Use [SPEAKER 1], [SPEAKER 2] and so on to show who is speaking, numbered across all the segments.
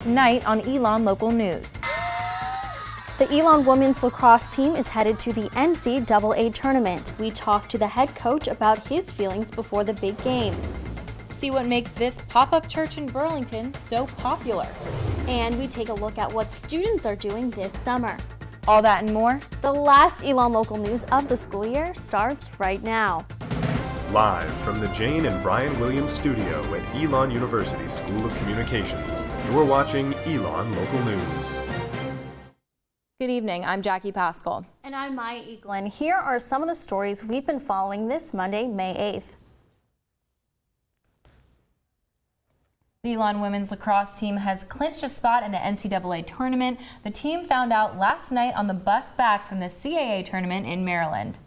[SPEAKER 1] Tonight on Elon Local News. The Elon women's lacrosse team is headed to the NCAA tournament. We talked to the head coach about his feelings before the big game. See what makes this pop-up church in Burlington so popular. And we take a look at what students are doing this summer. All that and more. The last Elon Local News of the school year starts right now.
[SPEAKER 2] Live from the Jane and Brian Williams studio at Elon University School of Communications, you are watching Elon Local News.
[SPEAKER 1] Good evening, I'm Jackie Pascal. And I'm Maya Eaglin. Here are some of the stories we've been following this Monday, May 8th. The Elon women's lacrosse team has clinched a spot in the NCAA tournament. The team found out last night on the bus back from the CAA tournament in Maryland.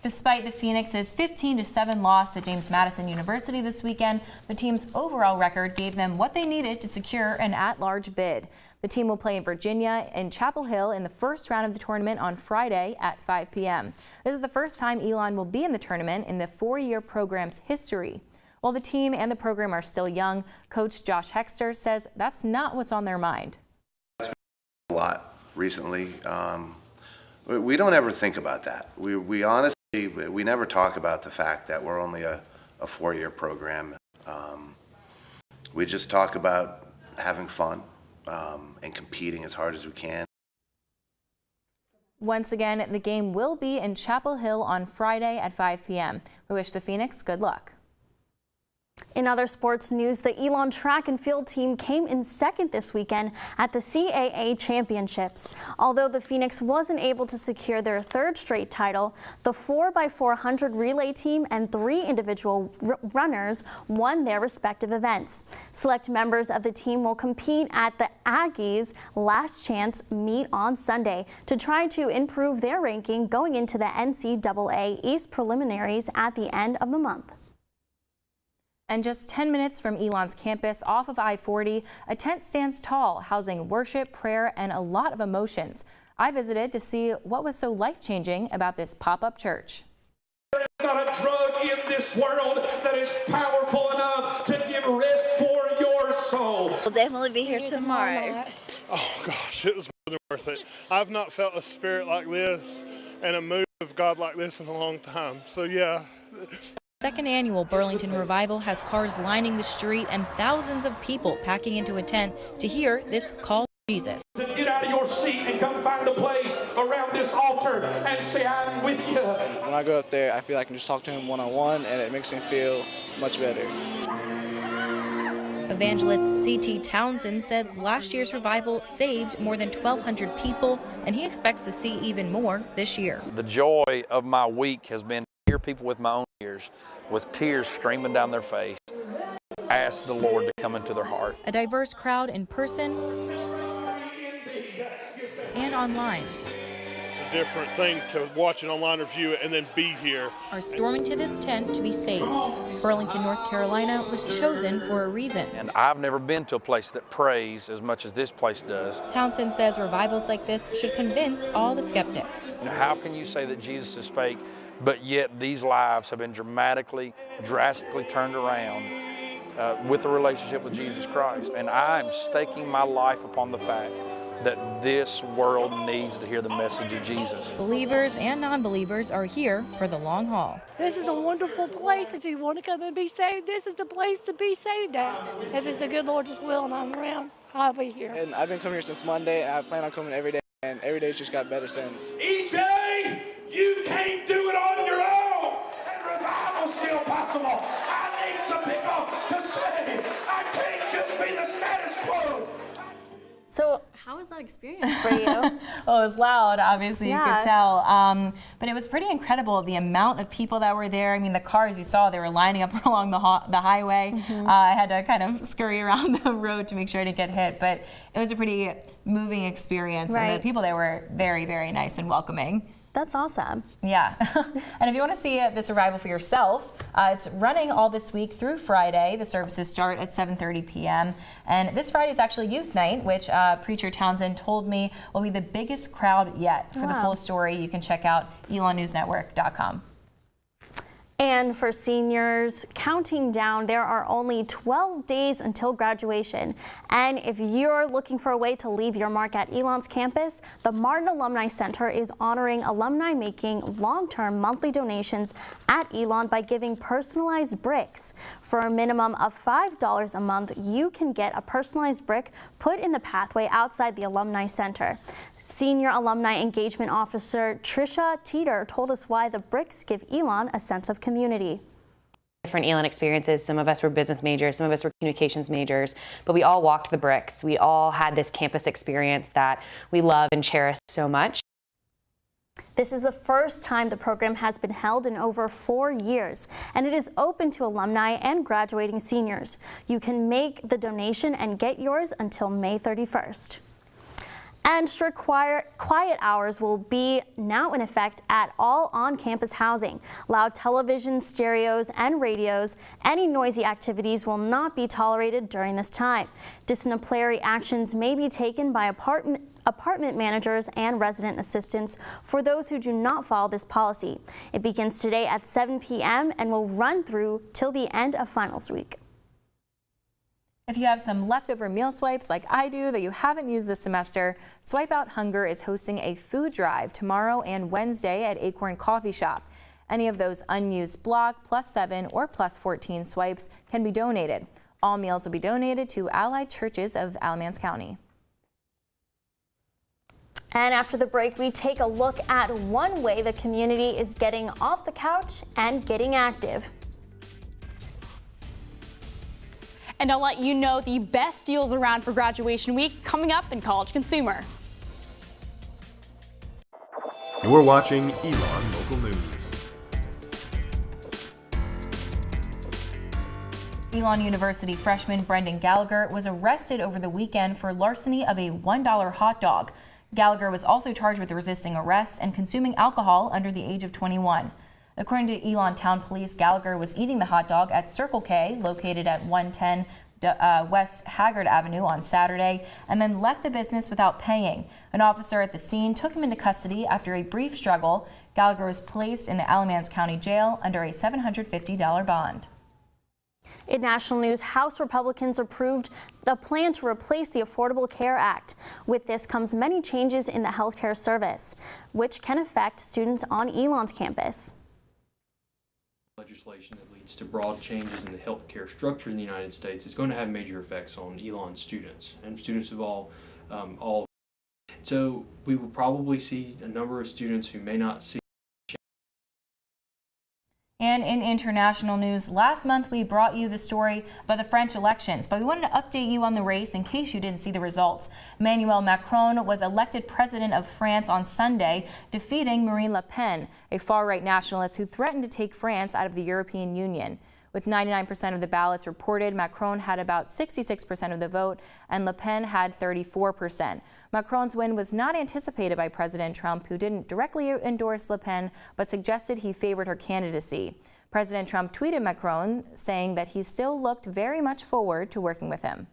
[SPEAKER 1] Despite the Phoenix's 15-7 loss at James Madison University this weekend, the team's overall record gave them what they needed to secure an at-large bid. The team will play in Virginia in Chapel Hill in the first round of the tournament on Friday at 5 p.m. This is the first time Elon will be in the tournament in the four-year program's history. While the team and the program are still young, Coach Josh Hexter says that's not what's on their mind.
[SPEAKER 3] That's been a lot recently. We don't ever think about that. We honestly, we never talk about the fact that we're only a four-year program. We just talk about having fun and competing as hard as we can.
[SPEAKER 1] Once again, the game will be in Chapel Hill on Friday at 5 p.m. We wish the Phoenix good luck. In other sports news, the Elon track and field team came in second this weekend at the CAA Championships. Although the Phoenix wasn't able to secure their third straight title, the 4x400 relay team and three individual runners won their respective events. Select members of the team will compete at the Aggies' Last Chance meet on Sunday to try to improve their ranking going into the NCAA East preliminaries at the end of the month. And just 10 minutes from Elon's campus off of I-40, a tent stands tall, housing worship, prayer, and a lot of emotions. I visited to see what was so life-changing about this pop-up church.
[SPEAKER 4] There's not a drug in this world that is powerful enough to give rest for your soul.
[SPEAKER 5] We'll definitely be here tomorrow.
[SPEAKER 6] Oh gosh, it was more than worth it. I've not felt a spirit like this and a move of God like this in a long time. So yeah.
[SPEAKER 1] Second annual Burlington Revival has cars lining the street and thousands of people packing into a tent to hear this call to Jesus.
[SPEAKER 4] To get out of your seat and come find a place around this altar and say, I'm with you.
[SPEAKER 7] When I go up there, I feel like I can just talk to him one-on-one, and it makes me feel much better.
[SPEAKER 1] Evangelist C.T. Townsend says last year's revival saved more than 1,200 people, and he expects to see even more this year.
[SPEAKER 8] The joy of my week has been to hear people with my own ears, with tears streaming down their face, ask the Lord to come into their heart.
[SPEAKER 1] A diverse crowd in person and online
[SPEAKER 6] It's a different thing to watch an online review and then be here.
[SPEAKER 1] are storming to this tent to be saved. Burlington, North Carolina was chosen for a reason.
[SPEAKER 8] And I've never been to a place that prays as much as this place does.
[SPEAKER 1] Townsend says revivals like this should convince all the skeptics.
[SPEAKER 8] You know, how can you say that Jesus is fake, but yet these lives have been drastically turned around with the relationship with Jesus Christ? And I'm staking my life upon the fact that this world needs to hear the message of Jesus.
[SPEAKER 1] Believers and non-believers are here for the long haul.
[SPEAKER 9] This is a wonderful place. If you want to come and be saved, this is the place to be saved at. If it's the good Lord's will and I'm around, I'll be here.
[SPEAKER 7] And I've been coming here since Monday, and I plan on coming every day, and every day's just got better since.
[SPEAKER 4] EJ, you can't do it on your own. And revival's still possible. I need some people to say, I can't just be the status quo.
[SPEAKER 1] So how was that experience for you? Well, it was loud, obviously, you could tell. But it was pretty incredible, the amount of people that were there. I mean, the cars you saw, they were lining up along the highway. I had to kind of scurry around the road to make sure I didn't get hit. But it was a pretty moving experience. And the people there were very, very nice and welcoming. That's awesome.
[SPEAKER 10] Yeah. And if you want to see this arrival for yourself, it's running all this week through Friday. The services start at 7:30 p.m. And this Friday is actually Youth Night, which Preacher Townsend told me will be the biggest crowd yet. For the full story, you can check out elonnewsnetwork.com.
[SPEAKER 1] And for seniors counting down, there are only 12 days until graduation. And if you're looking for a way to leave your mark at Elon's campus, the Martin Alumni Center is honoring alumni making long-term monthly donations at Elon by giving personalized bricks. For a minimum of $5 a month, you can get a personalized brick put in the pathway outside the Alumni Center. Senior Alumni Engagement Officer Trisha Teeter told us why the bricks give Elon a sense of community.
[SPEAKER 11] Different Elon experiences. Some of us were business majors, some of us were communications majors, but we all walked the bricks. We all had this campus experience that we love and cherish so much.
[SPEAKER 1] This is the first time the program has been held in over 4 years, and it is open to alumni and graduating seniors. You can make the donation and get yours until May 31st. And strict quiet hours will be now in effect at all on-campus housing. Loud television, stereos, and radios, any noisy activities will not be tolerated during this time. Disciplinary actions may be taken by apartment managers and resident assistants for those who do not follow this policy. It begins today at 7 p.m. and will run through till the end of finals week.
[SPEAKER 10] If you have some leftover meal swipes like I do that you haven't used this semester, Swipe Out Hunger is hosting a food drive tomorrow and Wednesday at Acorn Coffee Shop. Any of those unused block, +7 or +14 swipes can be donated. All meals will be donated to Allied Churches of Alamance County.
[SPEAKER 1] And after the break, we take a look at one way the community is getting off the couch and getting active.
[SPEAKER 12] And I'll let you know the best deals around for graduation week coming up in College Consumer.
[SPEAKER 2] You're watching Elon Local News.
[SPEAKER 10] Elon University freshman Brendan Gallagher was arrested over the weekend for larceny of a $1 hot dog. Gallagher was also charged with resisting arrest and consuming alcohol under the age of 21. According to Elon Town Police, Gallagher was eating the hot dog at Circle K, located at 110 West Haggard Avenue on Saturday, and then left the business without paying. An officer at the scene took him into custody after a brief struggle. Gallagher was placed in the Alamance County Jail under a $750 bond.
[SPEAKER 1] In national news, House Republicans approved a plan to replace the Affordable Care Act. With this comes many changes in the healthcare service, which can affect students on Elon's campus.
[SPEAKER 13] Legislation that leads to broad changes in the healthcare structure in the United States is going to have major effects on Elon students and students of all. So we will probably see a number of students who may not see.
[SPEAKER 10] And in international news, last month we brought you the story about the French elections, but we wanted to update you on the race in case you didn't see the results. Emmanuel Macron was elected president of France on Sunday, defeating Marine Le Pen, a far-right nationalist who threatened to take France out of the European Union. With 99% of the ballots reported, Macron had about 66% of the vote, and Le Pen had 34%. Macron's win was not anticipated by President Trump, who didn't directly endorse Le Pen, but suggested he favored her candidacy. President Trump tweeted Macron, saying that he still looked very much forward to working with him.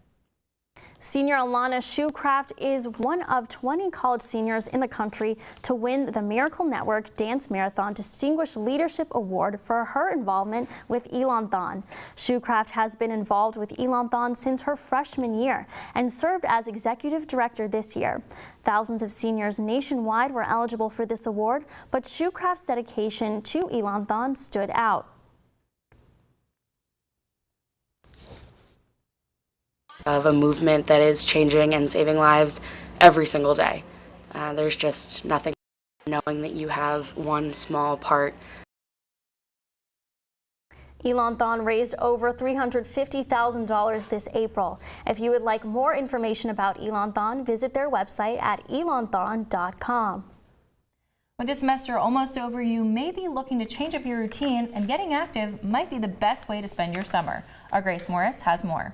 [SPEAKER 1] Senior Alana Shoecraft is one of 20 college seniors in the country to win the Miracle Network Dance Marathon Distinguished Leadership Award for her involvement with Elon-thon. Shoecraft has been involved with Elon-thon since her freshman year and served as executive director this year. Thousands of seniors nationwide were eligible for this award, but Shoecraft's dedication to Elon-thon stood out.
[SPEAKER 14] Of a movement that is changing and saving lives every single day. There's just nothing knowing that you have one small part.
[SPEAKER 1] Elon-thon raised over $350,000 this April. If you would like more information about Elon-thon, visit their website at elonthon.com.
[SPEAKER 10] With this semester almost over, you may be looking to change up your routine, and getting active might be the best way to spend your summer. Our Grace Morris has more.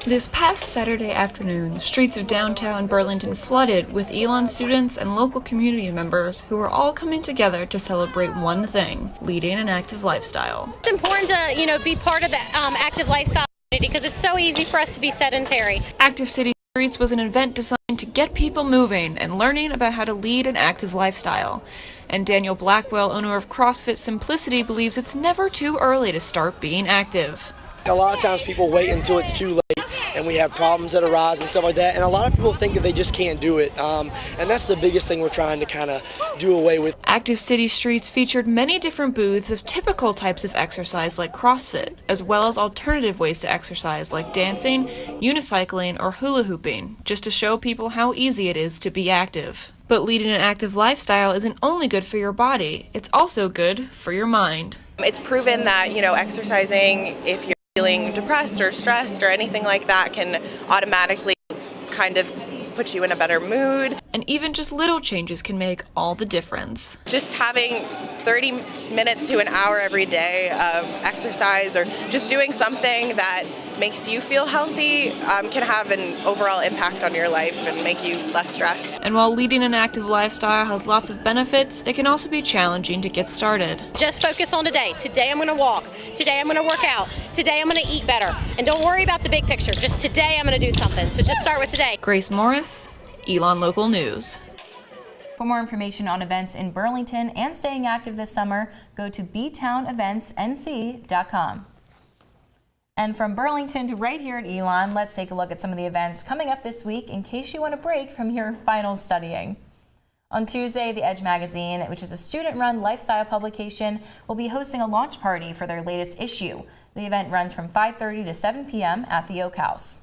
[SPEAKER 15] This past Saturday afternoon, the streets of downtown Burlington flooded with Elon students and local community members who were all coming together to celebrate one thing: leading an active lifestyle.
[SPEAKER 16] It's important to, be part of the active lifestyle community because it's so easy for us to be sedentary.
[SPEAKER 15] Active City Streets was an event designed to get people moving and learning about how to lead an active lifestyle. And Daniel Blackwell, owner of CrossFit Simplicity, believes it's never too early to start being active.
[SPEAKER 17] A lot of times people wait until it's too late and we have problems that arise and stuff like that, and a lot of people think that they just can't do it, and that's the biggest thing we're trying to kind of do away with.
[SPEAKER 15] Active City Streets featured many different booths of typical types of exercise like CrossFit, as well as alternative ways to exercise like dancing, unicycling, or hula hooping, just to show people how easy it is to be active. But leading an active lifestyle isn't only good for your body, it's also good for your mind.
[SPEAKER 18] It's proven that, exercising, if you're feeling depressed or stressed or anything like that, can automatically kind of put you in a better mood.
[SPEAKER 15] And even just little changes can make all the difference.
[SPEAKER 18] Just having 30 minutes to an hour every day of exercise or just doing something that makes you feel healthy can have an overall impact on your life and make you less stressed.
[SPEAKER 15] And while leading an active lifestyle has lots of benefits, it can also be challenging to get started.
[SPEAKER 16] Just focus on today. Today I'm going to walk. Today I'm going to work out. Today I'm going to eat better. And don't worry about the big picture. Just today I'm going to do something. So just start with today.
[SPEAKER 15] Grace Morris, Elon Local News.
[SPEAKER 10] For more information on events in Burlington and staying active this summer, go to btowneventsnc.com. And from Burlington to right here at Elon, let's take a look at some of the events coming up this week in case you want a break from your final studying. On Tuesday, The Edge magazine, which is a student-run lifestyle publication, will be hosting a launch party for their latest issue. The event runs from 5:30 to 7 p.m. at the Oak House.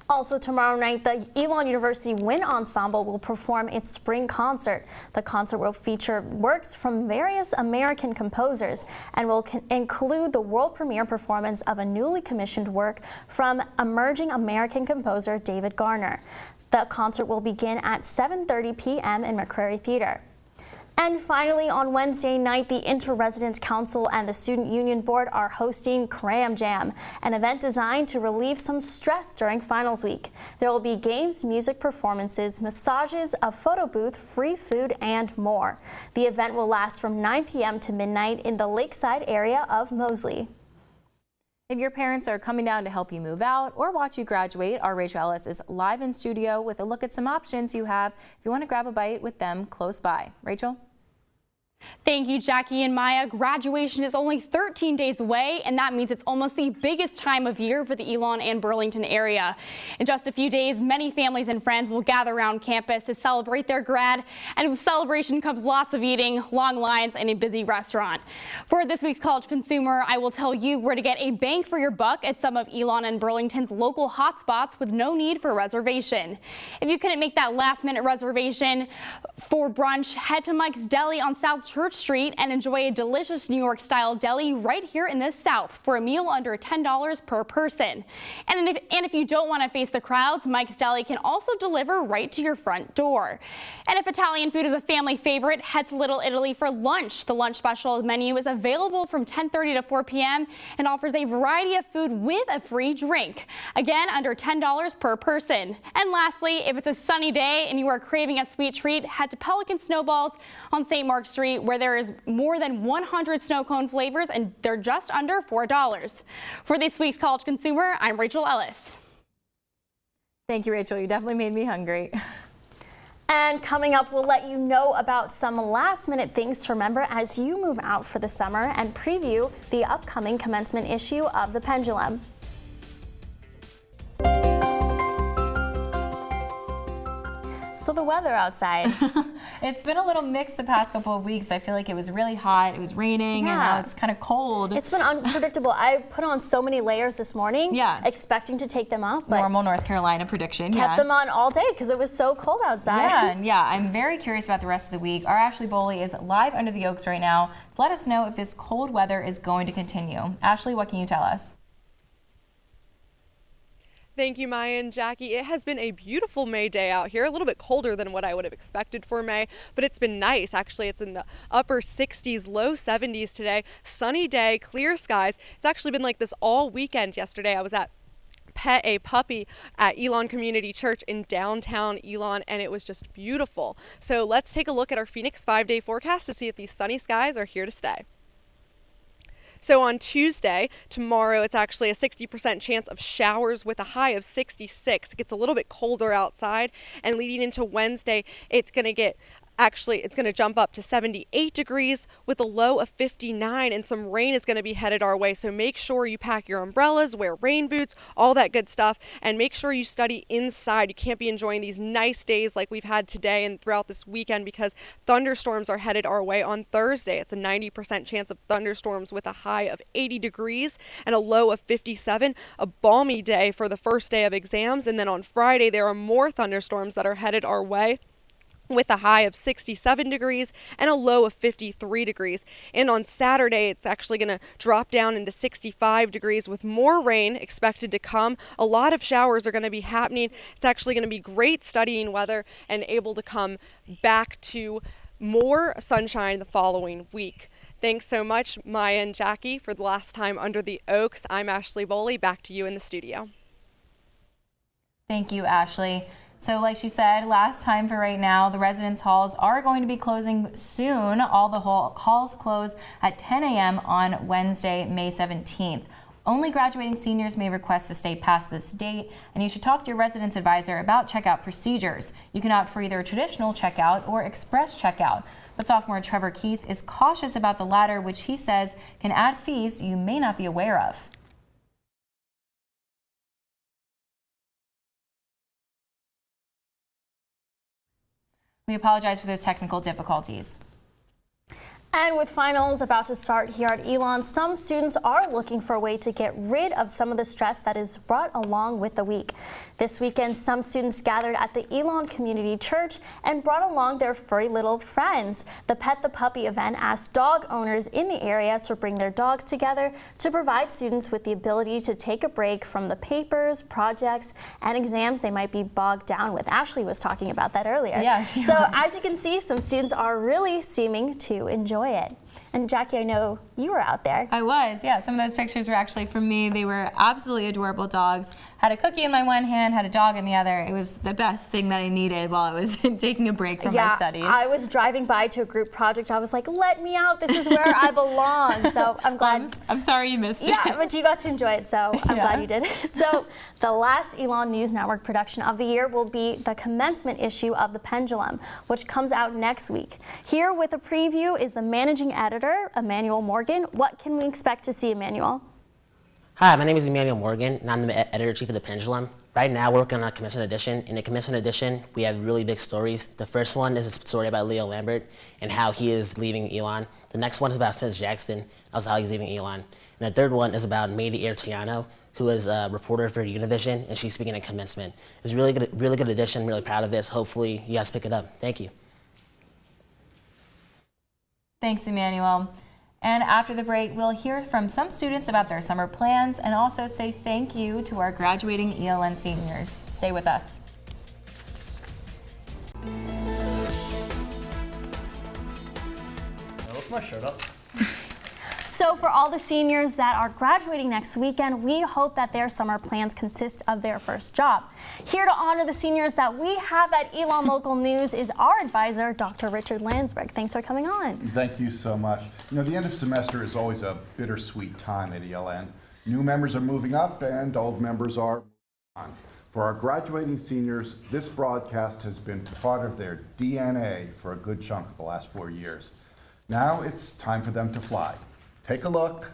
[SPEAKER 1] Also tomorrow night, the Elon University Wind Ensemble will perform its spring concert. The concert will feature works from various American composers and will include the world premiere performance of a newly commissioned work from emerging American composer David Garner. The concert will begin at 7:30 p.m. in McCrary Theater. And finally, on Wednesday night, the Inter-Residence Council and the Student Union Board are hosting Cram Jam, an event designed to relieve some stress during finals week. There will be games, music performances, massages, a photo booth, free food, and more. The event will last from 9 p.m. to midnight in the Lakeside area of Moseley.
[SPEAKER 10] If your parents are coming down to help you move out or watch you graduate, our Rachel Ellis is live in studio with a look at some options you have if you want to grab a bite with them close by. Rachel?
[SPEAKER 12] Thank you, Jackie and Maya. Graduation is only 13 days away, and that means it's almost the biggest time of year for the Elon and Burlington area. In just a few days, many families and friends will gather around campus to celebrate their grad, and with celebration comes lots of eating, long lines, and a busy restaurant. For this week's College Consumer, I will tell you where to get a bang for your buck at some of Elon and Burlington's local hotspots with no need for reservation. If you couldn't make that last-minute reservation for brunch, head to Mike's Deli on South Church Street and enjoy a delicious New York-style deli right here in the South for a meal under $10 per person. And if you don't want to face the crowds, Mike's Deli can also deliver right to your front door. And if Italian food is a family favorite, head to Little Italy for lunch. The lunch special menu is available from 10:30 to 4 p.m. and offers a variety of food with a free drink. Again, under $10 per person. And lastly, if it's a sunny day and you are craving a sweet treat, head to Pelican Snowballs on St. Mark Street, where there is more than 100 snow cone flavors and they're just under $4. For this week's College Consumer, I'm Rachel Ellis.
[SPEAKER 10] Thank you, Rachel. You definitely made me hungry.
[SPEAKER 1] And coming up, we'll let you know about some last-minute things to remember as you move out for the summer and preview the upcoming commencement issue of the Pendulum. So the weather outside.
[SPEAKER 10] It's been a little mixed the past couple of weeks. I feel like it was really hot, it was raining, and now it's kind of cold.
[SPEAKER 1] It's been unpredictable. I put on so many layers this morning, expecting to take them off. But
[SPEAKER 10] normal North Carolina prediction.
[SPEAKER 1] Kept them on all day because it was so cold outside.
[SPEAKER 10] Yeah, I'm very curious about the rest of the week. Our Ashley Boley is live under the Oaks right now to let us know if this cold weather is going to continue. Ashley, what can you tell us?
[SPEAKER 19] Thank you, Maya and Jackie. It has been a beautiful May day out here, a little bit colder than what I would have expected for May, but it's been nice. Actually, it's in the upper 60s, low 70s today. Sunny day, clear skies. It's actually been like this all weekend. Yesterday, I was at pet a puppy at Elon Community Church in downtown Elon, and it was just beautiful. So let's take a look at our Phoenix 5-day forecast to see if these sunny skies are here to stay. So on Tuesday, tomorrow, it's actually a 60% chance of showers with a high of 66. It gets a little bit colder outside, and leading into Wednesday, it's going to jump up to 78 degrees with a low of 59, and some rain is going to be headed our way. So make sure you pack your umbrellas, wear rain boots, all that good stuff, and make sure you study inside. You can't be enjoying these nice days like we've had today and throughout this weekend because thunderstorms are headed our way on Thursday. It's a 90% chance of thunderstorms with a high of 80 degrees and a low of 57. A balmy day for the first day of exams, and then on Friday there are more thunderstorms that are headed our way with a high of 67 degrees and a low of 53 degrees. And on Saturday, it's actually going to drop down into 65 degrees with more rain expected to come. A lot of showers are going to be happening. It's actually going to be great studying weather and able to come back to more sunshine the following week. Thanks so much, Maya and Jackie, for the last time under the Oaks. I'm Ashley Boley. Back to you in the studio.
[SPEAKER 10] Thank you, Ashley. So like she said, last time for right now, the residence halls are going to be closing soon. All the halls close at 10 a.m. on Wednesday, May 17th. Only graduating seniors may request to stay past this date, and you should talk to your residence advisor about checkout procedures. You can opt for either traditional checkout or express checkout. But sophomore Trevor Keith is cautious about the latter, which he says can add fees you may not be aware of. We apologize for those technical difficulties.
[SPEAKER 1] And with finals about to start here at Elon, some students are looking for a way to get rid of some of the stress that is brought along with the week. This weekend, some students gathered at the Elon Community Church and brought along their furry little friends. The Pet the Puppy event asked dog owners in the area to bring their dogs together to provide students with the ability to take a break from the papers, projects, and exams they might be bogged down with. Ashley was talking about that earlier.
[SPEAKER 10] Yeah, she
[SPEAKER 1] So
[SPEAKER 10] was.
[SPEAKER 1] as you can see, some students are really seeming to enjoy it. And Jackie, I know you were out there.
[SPEAKER 10] I was, yeah. Some of those pictures were actually from me. They were absolutely adorable dogs. Had a cookie in my one hand, had a dog in the other. It was the best thing that I needed while I was taking a break from my studies.
[SPEAKER 1] I was driving by to a group project. I was like, let me out. This is where I belong. So I'm glad.
[SPEAKER 10] I'm sorry you missed it.
[SPEAKER 1] Yeah, but you got to enjoy it, so I'm glad you did. So the last Elon News Network production of the year will be the commencement issue of The Pendulum, which comes out next week. Here with a preview is the managing editor, Emmanuel Morgan. What can we expect to see, Emmanuel?
[SPEAKER 20] Hi, my name is Emmanuel Morgan, and I'm the editor-in-chief of The Pendulum. Right now, we're working on a commencement edition. In the commencement edition, we have really big stories. The first one is a story about Leo Lambert and how he is leaving Elon. The next one is about Smith Jackson, also how he's leaving Elon. And the third one is about Mady Artiano, who is a reporter for Univision, and she's speaking at commencement. It's a really good edition. I'm really proud of this. Hopefully, you guys pick it up. Thank you.
[SPEAKER 10] Thanks, Emmanuel. And after the break, we'll hear from some students about their summer plans and also say thank you to our graduating ELN seniors. Stay with us.
[SPEAKER 21] I lift my shirt up.
[SPEAKER 1] So for all the seniors that are graduating next weekend, we hope that their summer plans consist of their first job. Here to honor the seniors that we have at Elon Local News is our advisor, Dr. Richard Landsberg. Thanks for coming on.
[SPEAKER 22] Thank you so much. You know, the end of semester is always a bittersweet time at ELN. New members are moving up and old members are moving on. For our graduating seniors, this broadcast has been part of their DNA for a good chunk of the last 4 years. Now it's time for them to fly. Take a look.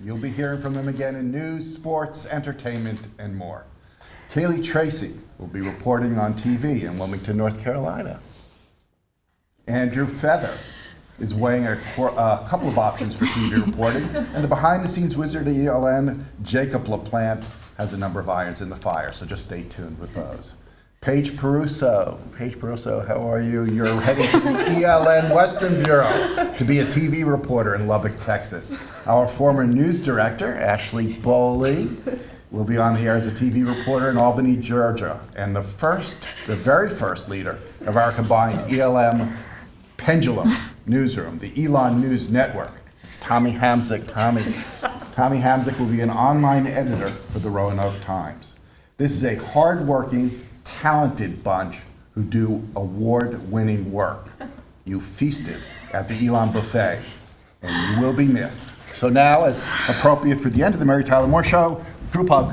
[SPEAKER 22] You'll be hearing from them again in news, sports, entertainment, and more. Kaylee Tracy will be reporting on TV in Wilmington, North Carolina. Andrew Feather is weighing a couple of options for TV reporting. And the behind-the-scenes wizard at ELN, Jacob LaPlante, has a number of irons in the fire, so just stay tuned with those. Paige Peruso, how are you? You're heading to the ELN Western Bureau to be a TV reporter in Lubbock, Texas. Our former news director, Ashley Boley, will be on the air as a TV reporter in Albany, Georgia. And the very first leader of our combined ELM Pendulum newsroom, the Elon News Network. It's Tommy Hamzik. Tommy, Tommy Hamzik will be an online editor for the Roanoke Times. This is a hard-working, talented bunch who do award-winning work. You feasted at the Elon buffet, and you will be missed. So now, as appropriate for the end of the Mary Tyler Moore Show, group hug.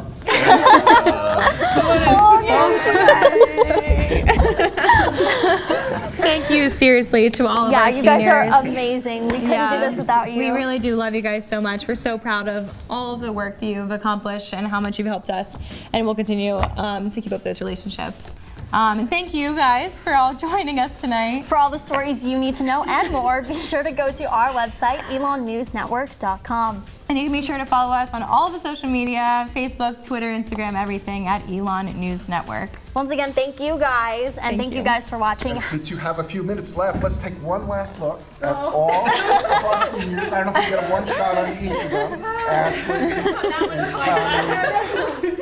[SPEAKER 10] Thank you, seriously, to all of our seniors.
[SPEAKER 1] Yeah, you guys are amazing. We couldn't do this without you.
[SPEAKER 10] We really do love you guys so much. We're so proud of all of the work that you've accomplished and how much you've helped us, and we'll continue to keep up those relationships. And thank you guys for all joining us tonight.
[SPEAKER 1] For all the stories you need to know and more, be sure to go to our website, elonnewsnetwork.com.
[SPEAKER 10] And you can be sure to follow us on all of the social media, Facebook, Twitter, Instagram, everything at Elon News Network.
[SPEAKER 1] Once again, thank you guys, and thank you guys for watching.
[SPEAKER 22] And since you have a few minutes left, let's take one last look at all of our seniors. I don't know if we get a one shot on each of them. Ashley and Tommy.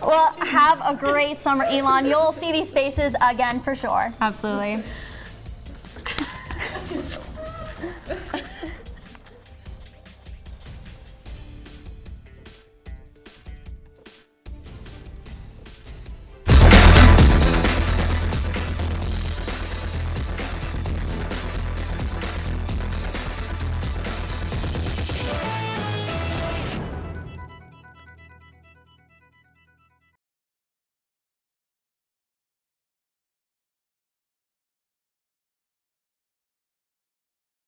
[SPEAKER 1] Well, have a great summer, Elon. You'll see these faces again for sure.
[SPEAKER 10] Absolutely.